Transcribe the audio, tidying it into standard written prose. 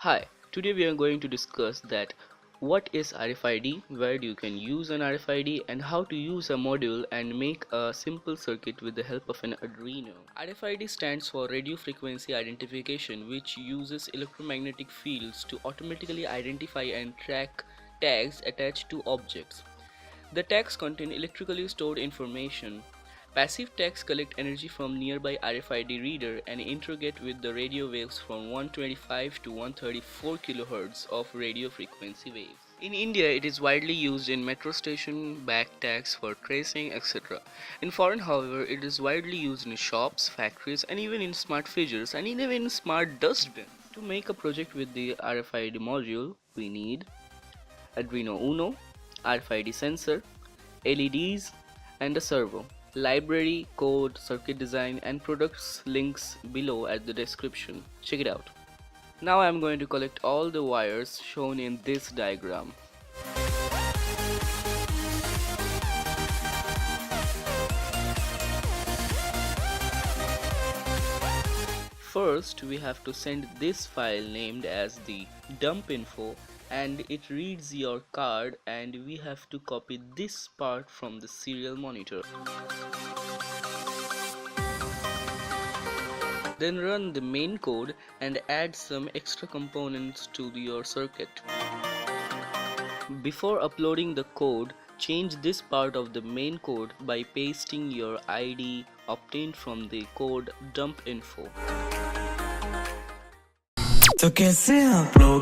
Hi, today we are going to discuss that what is RFID, where you can use an RFID, and how to use a module and make a simple circuit with the help of an Arduino. RFID stands for radio frequency identification, which uses electromagnetic fields to automatically identify and track tags attached to objects. The tags contain electrically stored information. Passive tags collect energy from nearby RFID reader and interrogate with the radio waves from 125 to 134 kHz of radio frequency waves. In India, it is widely used in metro station back tags for tracing, etc. In foreign, however, it is widely used in shops, factories, and even in smart fridges and even in smart dustbins. To make a project with the RFID module, we need Arduino Uno, RFID sensor, LEDs, and a servo. Library, code, circuit design, and products links below at the description. Check it out. Now I am going to collect all the wires shown in this diagram. First, we have to send this file named as the dump info, and it reads your card, and we have to copy this part from the serial monitor. Then run the main code and add some extra components to your circuit. Before uploading the code, change this part of the main code by pasting your ID obtained from the code dump info. तो कैसे आप लोग